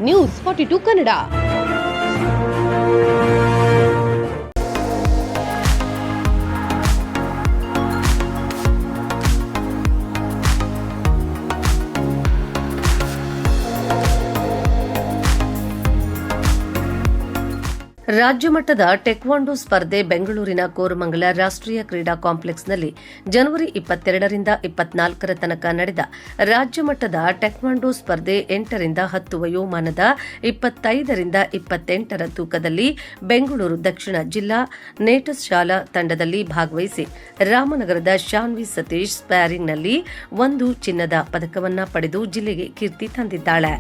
News 42 Kannada. ರಾಜ್ಯ ಮಟ್ಟದ taekwondo ಸ್ಪರ್ಧೆ ಬೆಂಗಳೂರಿನ ಕೋರಮಂಗಲ ರಾಷ್ಟ್ರೀಯ ಕ್ರೀಡಾ ಕಾಂಪ್ಲೆಕ್ಸ್ನಲ್ಲಿ ಜನವರಿ 22ರಿಂದ 24ರ ತನಕ ನಡೆದ ರಾಜ್ಯ ಮಟ್ಟದ ಟೆಕ್ವಾಂಡೋ ಸ್ಪರ್ಧೆ 8ರಿಂದ 10 ವಯೋಮಾನದ 25ರಿಂದ 28ರ ತೂಕದಲ್ಲಿ ಬೆಂಗಳೂರು ದಕ್ಷಿಣ ಜಿಲ್ಲಾ ನೇಟಸ್ ಶಾಲಾ ತಂಡದಲ್ಲಿ ಭಾಗವಹಿಸಿ ರಾಮನಗರದ ಶಾನ್ವಿ ಸತೀಶ್ ಸ್ಪ್ಯಾರಿಂಗ್ನಲ್ಲಿ 1 ಚಿನ್ನದ ಪದಕವನ್ನು ಪಡೆದು ಜಿಲ್ಲೆಗೆ ಕೀರ್ತಿ ತಂದಿದ್ದಾಳೆ.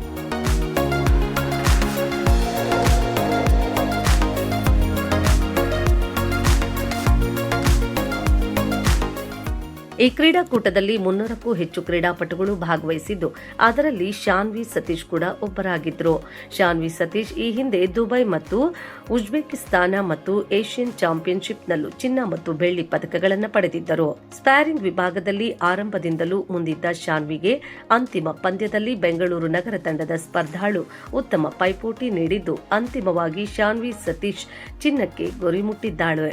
ಈ ಕ್ರೀಡಾಕೂಟದಲ್ಲಿ 300ಕ್ಕೂ ಹೆಚ್ಚು ಕ್ರೀಡಾಪಟುಗಳು ಭಾಗವಹಿಸಿದ್ದು, ಅದರಲ್ಲಿ ಶಾನ್ವಿ ಸತೀಶ್ ಕೂಡ ಒಬ್ಬರಾಗಿದ್ದರು. ಶಾನ್ವಿ ಸತೀಶ್ ಈ ಹಿಂದೆ ದುಬೈ ಮತ್ತು ಉಜ್ಬೇಕಿಸ್ತಾನ ಮತ್ತು ಏಷ್ಯನ್ ಚಾಂಪಿಯನ್ಶಿಪ್ನಲ್ಲೂ ಚಿನ್ನ ಮತ್ತು ಬೆಳ್ಳಿ ಪದಕಗಳನ್ನು ಪಡೆದಿದ್ದರು. ಸ್ಪ್ಯಾರಿಂಗ್ ವಿಭಾಗದಲ್ಲಿ ಆರಂಭದಿಂದಲೂ ಮುಂದಿದ್ದ ಶಾನ್ವಿಗೆ ಅಂತಿಮ ಪಂದ್ಯದಲ್ಲಿ ಬೆಂಗಳೂರು ನಗರ ತಂಡದ ಸ್ಪರ್ಧಾಳು ಉತ್ತಮ ಪೈಪೋಟಿ ನೀಡಿದ್ದು, ಅಂತಿಮವಾಗಿ ಶಾನ್ವಿ ಸತೀಶ್ ಚಿನ್ನಕ್ಕೆ ಗುರಿ ಮುಟ್ಟಿದ್ದಾಳೆ.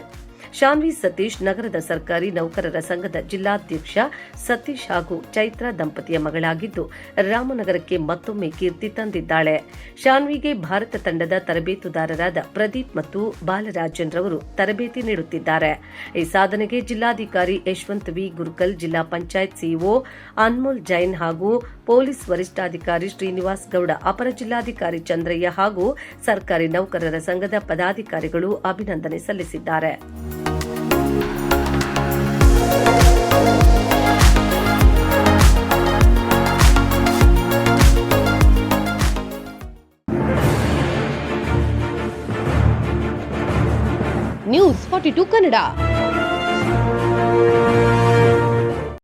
ಶಾನ್ವಿ ಸತೀಶ್ ನಗರದ ಸರ್ಕಾರಿ ನೌಕರರ ಸಂಘದ ಜಿಲ್ಲಾಧ್ಯಕ್ಷ ಸತೀಶ್ ಹಾಗೂ ಚೈತ್ರ ದಂಪತಿಯ ಮಗಳಾಗಿದ್ದು, ರಾಮನಗರಕ್ಕೆ ಮತ್ತೊಮ್ಮೆ ಕೀರ್ತಿ ತಂದಿದ್ದಾಳೆ. ಶಾನ್ವಿಗೆ ಭಾರತ ತಂಡದ ತರಬೇತುದಾರರಾದ ಪ್ರದೀಪ್ ಮತ್ತು ಬಾಲರಾಜನ್ ರವರು ತರಬೇತಿ ನೀಡುತ್ತಿದ್ದಾರೆ. ಈ ಸಾಧನೆಗೆ ಜಿಲ್ಲಾಧಿಕಾರಿ ಯಶವಂತ್ ವಿ ಗುರುಕಲ್, ಜಿಲ್ಲಾ ಪಂಚಾಯತ್ ಸಿಇಒ ಅನ್ಮೋಲ್ ಜೈನ್ ಹಾಗೂ ಪೊಲೀಸ್ ವರಿಷ್ಠಾಧಿಕಾರಿ ಶ್ರೀನಿವಾಸ್ ಗೌಡ, ಅಪರ ಜಿಲ್ಲಾಧಿಕಾರಿ ಚಂದ್ರಯ್ಯ ಹಾಗೂ ಸರ್ಕಾರಿ ನೌಕರರ ಸಂಘದ ಪದಾಧಿಕಾರಿಗಳು ಅಭಿನಂದನೆ ಸಲ್ಲಿಸಿದ್ದಾರೆ. ನ್ಯೂಸ್ 42 ಕನ್ನಡ.